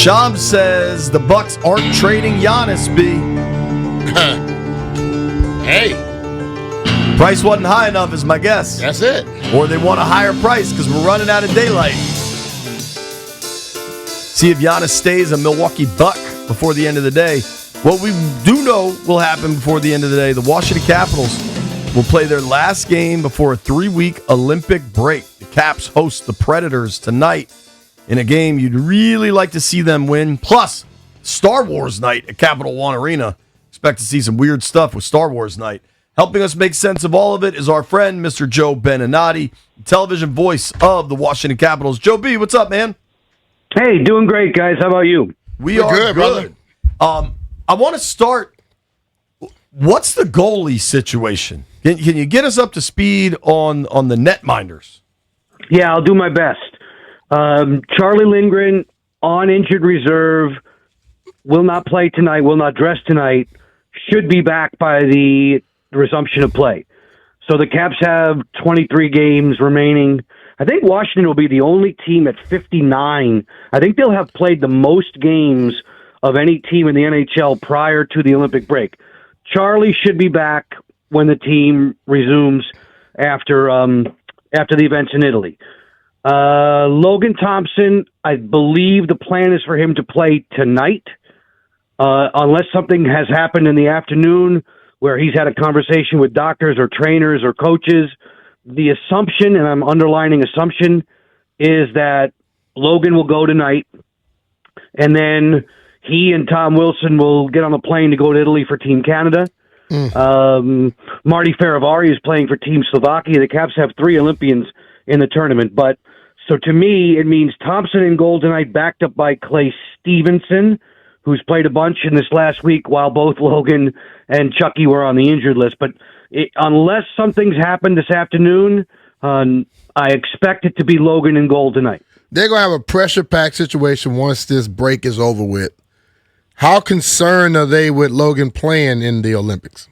Sham says the Bucks aren't trading Giannis, B. Hey. Price wasn't high enough is my guess. That's it. Or they want a higher price because we're running out of daylight. See if Giannis stays a Milwaukee Buck before the end of the day. What we do know will happen before the end of the day, the Washington Capitals will play their last game before a 3-week Olympic break. The Caps host the Predators tonight in a game you'd really like to see them win. Plus, Star Wars night at Capital One Arena. Expect to see some weird stuff with Star Wars night. Helping us make sense of all of it is our friend, Mr. Joe Beninati, television voice of the Washington Capitals. Joe B., what's up, man? Hey, doing great, guys. How about you? We're good, brother. I want to start. What's the goalie situation? Can you get us up to speed on the netminders? Yeah, I'll do my best. Charlie Lindgren on injured reserve, will not play tonight, will not dress tonight, should be back by the resumption of play. So the Caps have 23 games remaining. I think Washington will be the only team at 59. I think they'll have played the most games of any team in the NHL prior to the Olympic break. Charlie should be back when the team resumes after the events in Italy. Logan Thompson, I believe the plan is for him to play tonight, unless something has happened in the afternoon where he's had a conversation with doctors or trainers or coaches. The assumption, and I'm underlining assumption, is that Logan will go tonight, and then he and Tom Wilson will get on a plane to go to Italy for Team Canada. Marty Faravari is playing for Team Slovakia. The Caps have 3 Olympians in the tournament. But so to me, it means Thompson in goal tonight, backed up by Clay Stevenson, who's played a bunch in this last week while both Logan and Chucky were on the injured list. But unless something's happened this afternoon, I expect it to be Logan in goal tonight. They're going to have a pressure-packed situation once this break is over with. How concerned are they with Logan playing in the Olympics?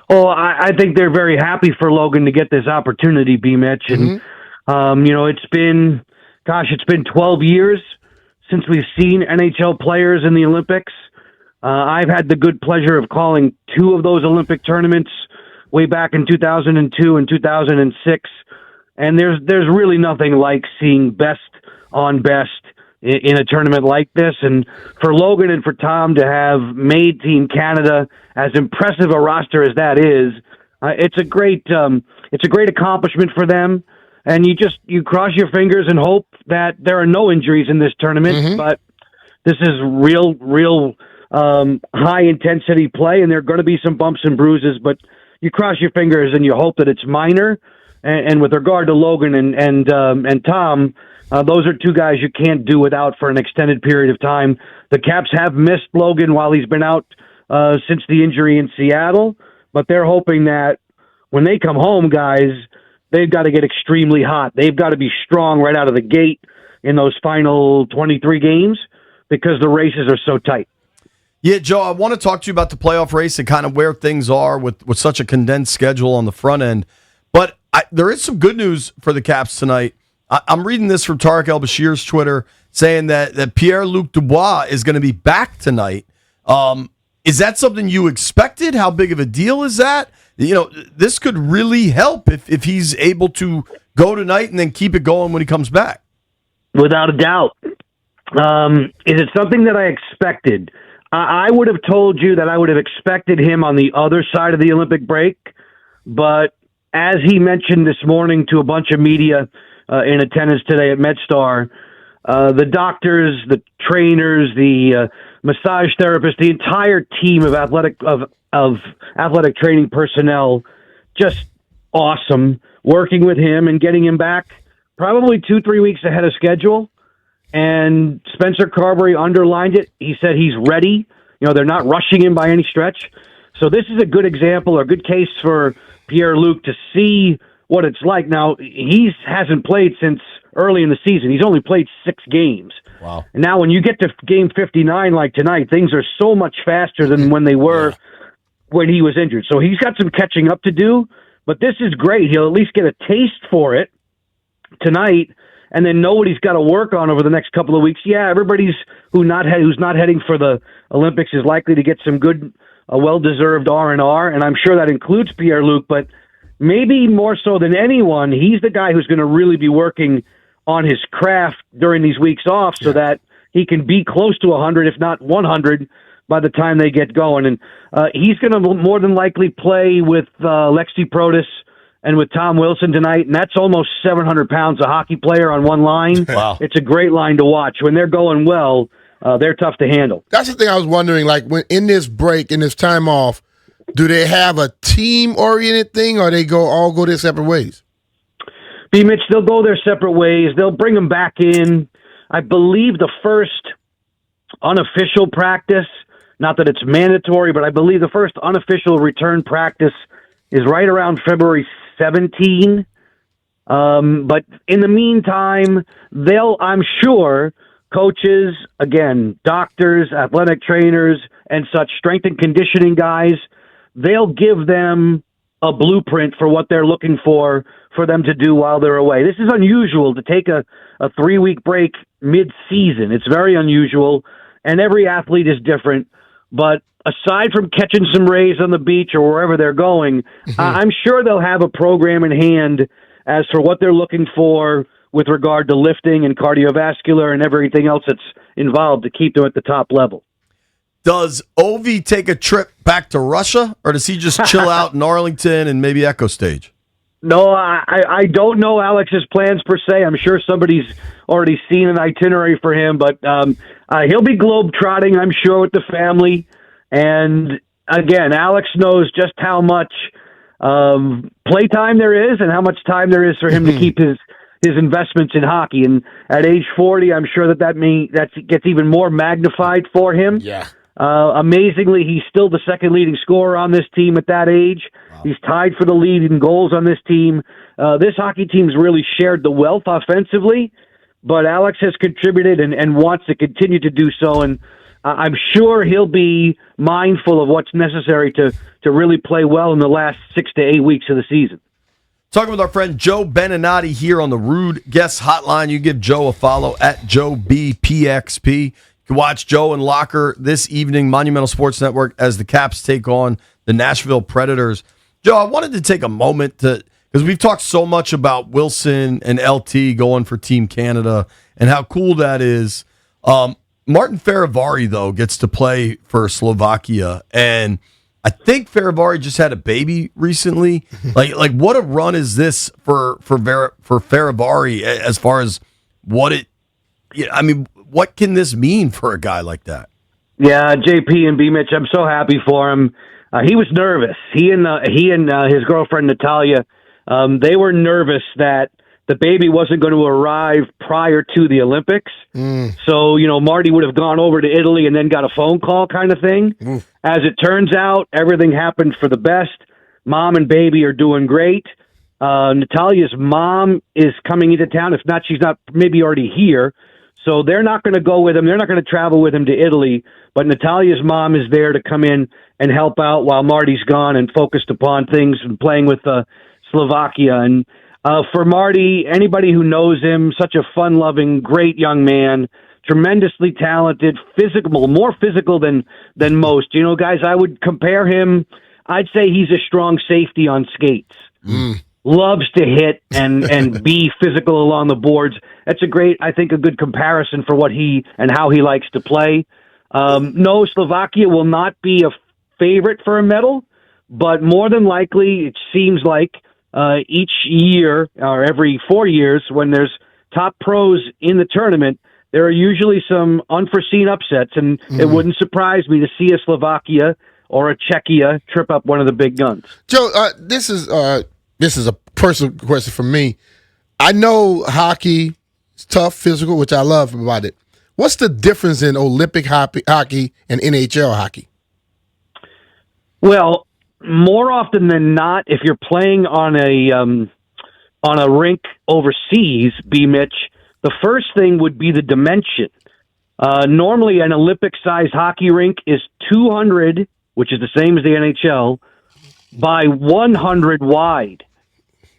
Oh, I think they're very happy for Logan to get this opportunity, BMitch. And, it's been 12 years since we've seen NHL players in the Olympics. I've had the good pleasure of calling 2 of those Olympic tournaments way back in 2002 and 2006. And there's really nothing like seeing best on best in a tournament like this. And for Logan and for Tom to have made Team Canada, as impressive a roster as that is, it's a great accomplishment for them. And you cross your fingers and hope that there are no injuries in this tournament. But this is real high intensity play, and there are going to be some bumps and bruises. But you cross your fingers and you hope that it's minor. And with regard to Logan and Tom, those are 2 guys you can't do without for an extended period of time. The Caps have missed Logan while he's been out since the injury in Seattle, but they're hoping that when they come home, guys, they've got to get extremely hot. They've got to be strong right out of the gate in those final 23 games because the races are so tight. Yeah, Joe, I want to talk to you about the playoff race and kind of where things are with such a condensed schedule on the front end. But there is some good news for the Caps tonight. I'm reading this from Tarek El-Bashir's Twitter saying that Pierre-Luc Dubois is going to be back tonight. Is that something you expected? How big of a deal is that? This could really help if he's able to go tonight and then keep it going when he comes back. Without a doubt. Is it something that I expected? I would have told you that I would have expected him on the other side of the Olympic break, but as he mentioned this morning to a bunch of media in attendance today at MedStar, the doctors, the trainers, the massage therapists, the entire team of athletic training personnel, just awesome, working with him and getting him back probably 2-3 weeks ahead of schedule. And Spencer Carberry underlined it. He said he's ready. They're not rushing him by any stretch. So this is a good example or a good case for Pierre-Luc to see what it's like. Now, he hasn't played since early in the season. He's only played 6 games. Wow. And now when you get to game 59 like tonight, things are so much faster than when they were when he was injured. So he's got some catching up to do, but this is great. He'll at least get a taste for it tonight. and then know what he's got to work on over the next couple of weeks, yeah, everybody's who's not heading for the Olympics is likely to get some good, well-deserved R&R, and I'm sure that includes Pierre-Luc, but maybe more so than anyone, he's the guy who's going to really be working on his craft during these weeks off so that he can be close to 100, if not 100, by the time they get going. And he's going to more than likely play with Lexi Protas and with Tom Wilson tonight, and that's almost 700 pounds a hockey player on one line. Wow. It's a great line to watch. When they're going well, they're tough to handle. That's the thing I was wondering, like, when in this break, in this time off, do they have a team-oriented thing, or they all go their separate ways? BMitch, they'll go their separate ways. They'll bring them back in. I believe the first unofficial practice, not that it's mandatory, but I believe the first unofficial return practice is right around February 17. But in the meantime, I'm sure, coaches, again, doctors, athletic trainers, and such strength and conditioning guys, they'll give them a blueprint for what they're looking for them to do while they're away. This is unusual to take a 3-week break mid-season. It's very unusual, and every athlete is different. But aside from catching some rays on the beach or wherever they're going, I'm sure they'll have a program in hand as for what they're looking for with regard to lifting and cardiovascular and everything else that's involved to keep them at the top level. Does Ovi take a trip back to Russia, or does he just chill out in Arlington and maybe Echo Stage? No, I don't know Alex's plans per se. I'm sure somebody's already seen an itinerary for him, but he'll be globe-trotting, I'm sure, with the family. And again, Alex knows just how much playtime there is and how much time there is for him to keep his investments in hockey. And at age 40, I'm sure that gets even more magnified for him. Yeah. Amazingly, he's still the second leading scorer on this team at that age. Wow. He's tied for the lead in goals on this team. This hockey team's really shared the wealth offensively, but Alex has contributed and wants to continue to do so, and I'm sure he'll be mindful of what's necessary to really play well in the last 6 to 8 weeks of the season. Talking with our friend Joe Beninati here on the Rude Guest Hotline. You give Joe a follow at JoeBPXP. You can watch Joe and Locker this evening, Monumental Sports Network, as the Caps take on the Nashville Predators. Joe, I wanted to take a moment because we've talked so much about Wilson and LT going for Team Canada and how cool that is. Martin Ferivari, though, gets to play for Slovakia, and I think Ferivari just had a baby recently. like what a run is this for Ferivari as far as what it? I mean, what can this mean for a guy like that? Yeah, JP and BMitch, I'm so happy for him. He was nervous. He and his girlfriend Natalia, they were nervous that the baby wasn't going to arrive prior to the Olympics. So, Marty would have gone over to Italy and then got a phone call kind of thing. As it turns out, everything happened for the best. Mom and baby are doing great. Natalia's mom is coming into town. If not, she's not maybe already here. So they're not going to go with him. They're not going to travel with him to Italy. But Natalia's mom is there to come in and help out while Marty's gone and focused upon things and playing with Slovakia. And for Marty, anybody who knows him, such a fun-loving, great young man, tremendously talented, physical, more physical than most. Guys, I would compare him. I'd say he's a strong safety on skates. Loves to hit and be physical along the boards. That's a good comparison for what he and how he likes to play. No, Slovakia will not be a favorite for a medal, but more than likely, it seems like each year or every 4 years when there's top pros in the tournament, there are usually some unforeseen upsets, and it wouldn't surprise me to see a Slovakia or a Czechia trip up one of the big guns. Joe, this is a personal question for me. I know hockey is tough, physical, which I love about it. What's the difference in Olympic hockey and NHL hockey? Well, more often than not, if you're playing on a rink overseas, BMitch, the first thing would be the dimension. Normally, an Olympic-sized hockey rink is 200, which is the same as the NHL, by 100 wide.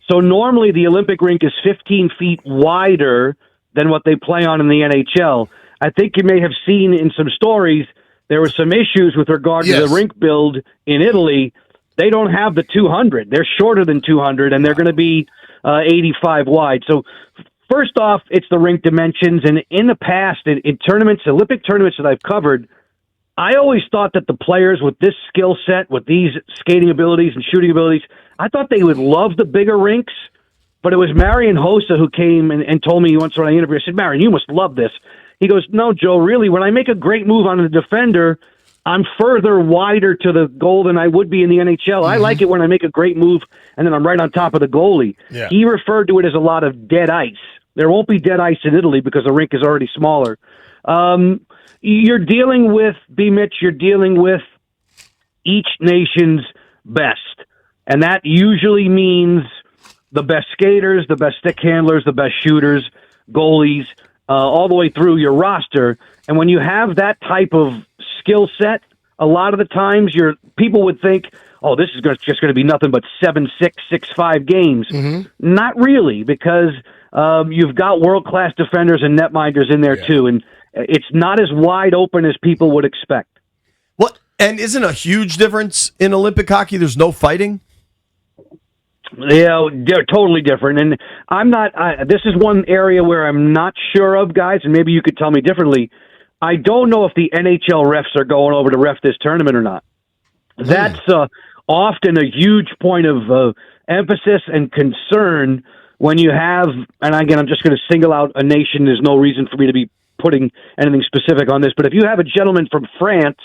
So normally the Olympic rink is 15 feet wider than what they play on in the NHL. I think you may have seen in some stories there were some issues with regard to the rink build in Italy. They don't have the 200. They're shorter than 200, and they're going to be 85 wide. So first off, it's the rink dimensions. And in the past, in tournaments, Olympic tournaments that I've covered, I always thought that the players with this skill set, with these skating abilities and shooting abilities, I thought they would love the bigger rinks. But it was Marian Hossa who came and told me once when I interviewed, I said, Marian, you must love this. He goes, no, Joe, really, when I make a great move on the defender, I'm further wider to the goal than I would be in the NHL. I like it when I make a great move and then I'm right on top of the goalie. Yeah. He referred to it as a lot of dead ice. There won't be dead ice in Italy because the rink is already smaller. You're dealing with, BMitch, you're dealing with each nation's best. And that usually means the best skaters, the best stick handlers, the best shooters, goalies, all the way through your roster. And when you have that type of skill set, a lot of the times people would think, oh, this is just going to be nothing but 7-6, 6-5 games. Not really, because you've got world-class defenders and netminders in there too, and it's not as wide open as people would expect. What? And isn't a huge difference in Olympic hockey? There's no fighting? Yeah, they're totally different. And I'm not, this is one area where I'm not sure of, guys, and maybe you could tell me differently. I don't know if the NHL refs are going over to ref this tournament or not. That's often a huge point of emphasis and concern when you have, and again, I'm just going to single out a nation. There's no reason for me to be putting anything specific on this, but if you have a gentleman from France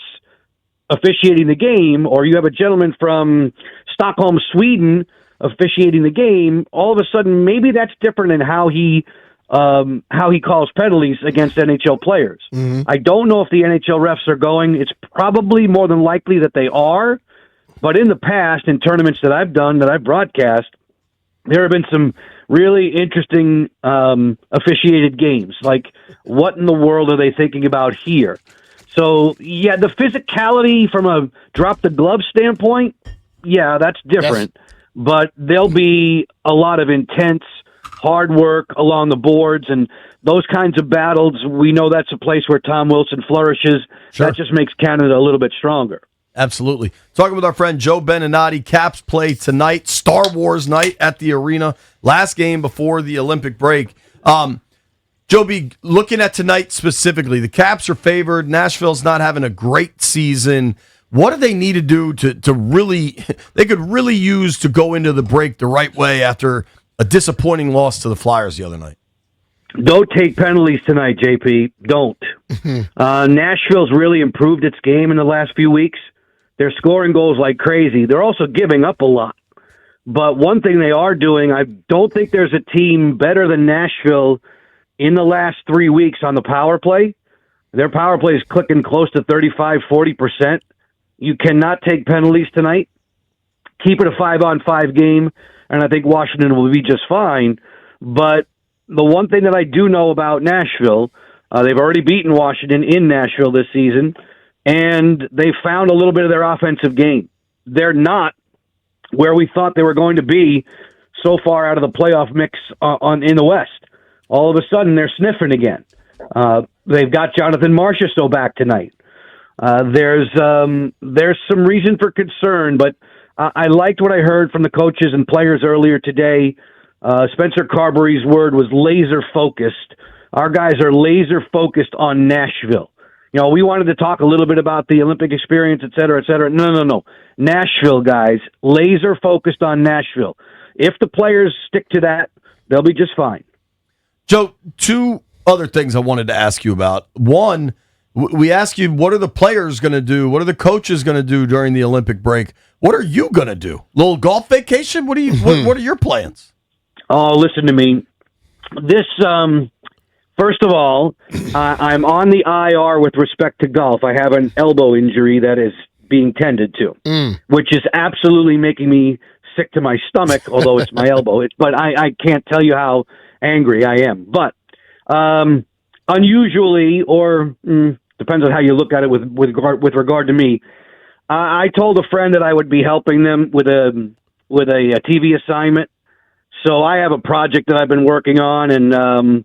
officiating the game, or you have a gentleman from Stockholm, Sweden officiating the game, all of a sudden maybe that's different in how he calls penalties against NHL players. I don't know if the NHL refs are going. It's probably more than likely that they are, but in the past, in tournaments that I've done, that I've broadcast, there have been some really interesting officiated games. Like, what in the world are they thinking about here? So, yeah, the physicality from a drop-the-glove standpoint, yeah, that's different. But there'll be a lot of intense, hard work along the boards, and those kinds of battles, we know that's a place where Tom Wilson flourishes. Sure. That just makes Canada a little bit stronger. Absolutely. Talking with our friend Joe Beninati. Caps play tonight, Star Wars night at the arena. Last game before the Olympic break. Joe B, looking at tonight specifically, the Caps are favored. Nashville's not having a great season. What do they need to do to really, they could really use to go into the break the right way after a disappointing loss to the Flyers the other night? Don't take penalties tonight, JP. Don't. Nashville's really improved its game in the last few weeks. They're scoring goals like crazy. They're also giving up a lot. But one thing they are doing, I don't think there's a team better than Nashville in the last 3 weeks on the power play. Their power play is clicking close to 35-40%. You cannot take penalties tonight. Keep it a 5-on-5 game, and I think Washington will be just fine. But the one thing that I do know about Nashville, they've already beaten Washington in Nashville this season, and they found a little bit of their offensive game. They're not where we thought they were going to be so far out of the playoff mix in the West. All of a sudden, they're sniffing again. They've got Jonathan Marchessault back tonight. There's some reason for concern, but I liked what I heard from the coaches and players earlier today. Spencer Carberry's word was laser focused. Our guys are laser focused on Nashville. You know, we wanted to talk a little bit about the Olympic experience, et cetera, et cetera. No. Nashville, guys, laser focused on Nashville. If the players stick to that, they'll be just fine. Joe, two other things I wanted to ask you about. One, we asked you, what are the players going to do? What are the coaches going to do during the Olympic break? What are you going to do? Little golf vacation? What are your plans? Oh, listen to me. This, first of all, I'm on the IR with respect to golf. I have an elbow injury that is being tended to, which is absolutely making me sick to my stomach, although it's my elbow. But I can't tell you how angry I am. But unusually, or depends on how you look at it with regard to me, I told a friend that I would be helping them with a TV assignment. So I have a project that I've been working on, and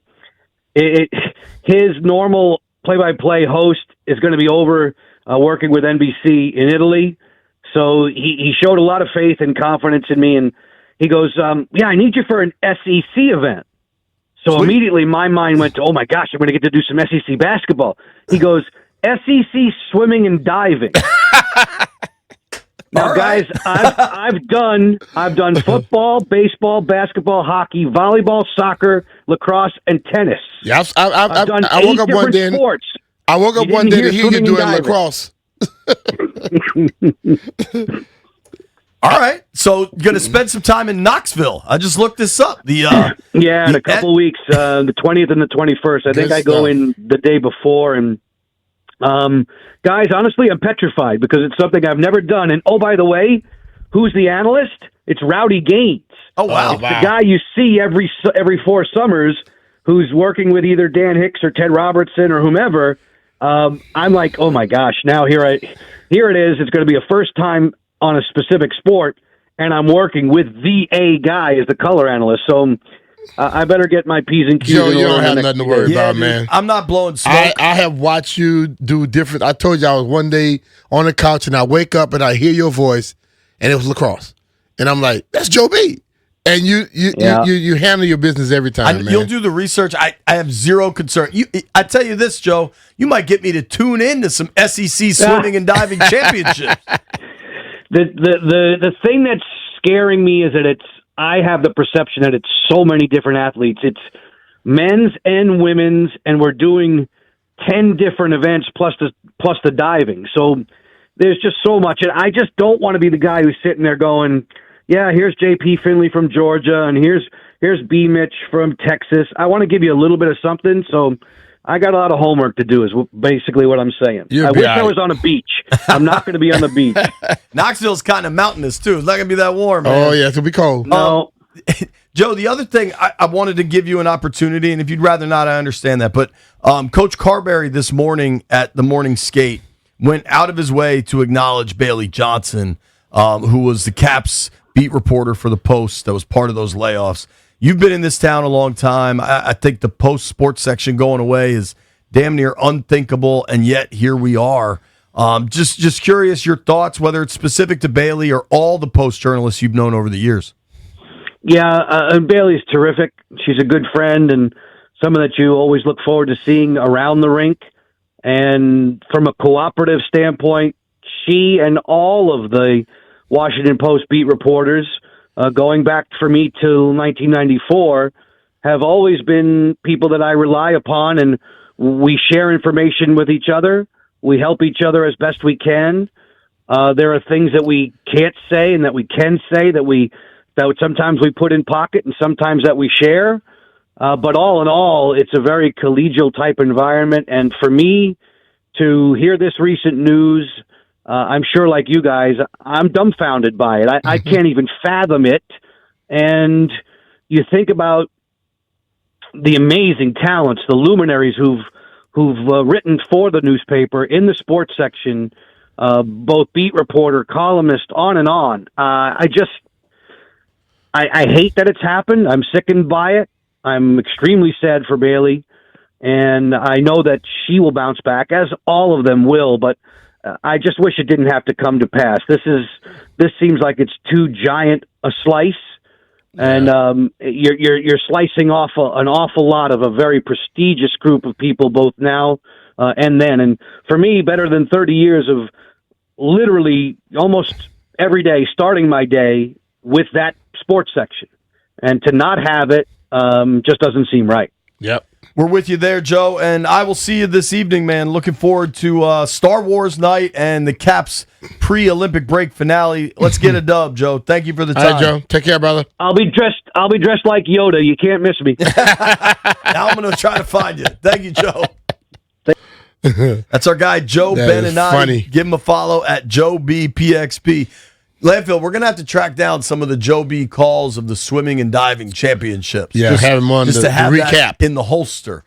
his normal play-by-play host is going to be over working with NBC in Italy. So he showed a lot of faith and confidence in me, and he goes, yeah, I need you for an SEC event. So Sweet. Immediately my mind went to, oh my gosh, I'm going to get to do some SEC basketball. He goes, SEC swimming and diving. Now, guys, I've done football, baseball, basketball, hockey, volleyball, soccer, lacrosse, and tennis. Yeah, I've done I woke up one day. Sports. I woke up one day to hear you doing lacrosse. All right, so you're going to spend some time in Knoxville. I just looked this up. In a couple weeks, the 20th and the 21st. I think I go in the day before. And guys, honestly, I'm petrified because it's something I've never done. And oh, by the way, who's the analyst? It's Rowdy Gaines. Oh wow, it's the guy you see every 4 summers who's working with either Dan Hicks or Ted Robertson or whomever. I'm like, oh my gosh, now here it is. It's going to be a first time on a specific sport, and I'm working with the A guy as the color analyst. So I better get my P's and Q's. Joe, you don't have nothing to worry about, man. I'm not blowing smoke. I have watched you do different. I told you I was one day on the couch, and I wake up and I hear your voice, and it was lacrosse, and I'm like, that's Joe B. And you handle your business every time, man. You'll do the research. I have zero concern. I tell you this, Joe, you might get me to tune in to some SEC swimming and diving championships. The thing that's scaring me is that I have the perception that it's so many different athletes. It's men's and women's, and we're doing 10 different events plus the diving. So there's just so much, and I just don't want to be the guy who's sitting there going, yeah, here's JP Finlay from Georgia, and here's BMitch from Texas. I want to give you a little bit of something, so I got a lot of homework to do is basically what I'm saying. I wish I was on a beach. I'm not going to be on the beach. Knoxville's kind of mountainous, too. It's not going to be that warm, man. Oh, yeah, it's going to be cold. No. Joe, the other thing, I wanted to give you an opportunity, and if you'd rather not, I understand that. But Coach Carberry this morning at the morning skate went out of his way to acknowledge Bailey Johnson, who was the Caps beat reporter for the Post that was part of those layoffs. You've been in this town a long time. I think the Post sports section going away is damn near unthinkable, and yet here we are. Just curious your thoughts, whether it's specific to Bailey or all the Post journalists you've known over the years. Yeah, Bailey's terrific. She's a good friend and someone that you always look forward to seeing around the rink. And from a cooperative standpoint, she and all of the Washington Post beat reporters, going back for me to 1994, have always been people that I rely upon, and we share information with each other. We help each other as best we can. There are things that we can't say and that we can say that sometimes we put in pocket and sometimes that we share. But all in all, it's a very collegial type environment. And for me to hear this recent news, I'm sure like you guys, I'm dumbfounded by it. I can't even fathom it. And you think about the amazing talents, the luminaries who've written for the newspaper in the sports section, both beat reporter, columnist, on and on. I hate that it's happened. I'm sickened by it. I'm extremely sad for Bailey, and I know that she will bounce back, as all of them will, but I just wish it didn't have to come to pass. This seems like it's too giant a slice, and you're slicing off an awful lot of a very prestigious group of people, both now and then. And for me, better than 30 years of literally almost every day starting my day with that sports section, and to not have it just doesn't seem right. Yep. We're with you there, Joe, and I will see you this evening, man. Looking forward to Star Wars night and the Caps pre-Olympic break finale. Let's get a dub, Joe. Thank you for the time. All right, Joe. Take care, brother. I'll be dressed like Yoda. You can't miss me. Now I'm going to try to find you. Thank you, Joe. That's our guy, Joe Beninati. Funny. Give him a follow at JoeBPXP. Landfill, we're going to have to track down some of the Joe B calls of the swimming and diving championships. Yeah, have him on just the to have recap that in the holster.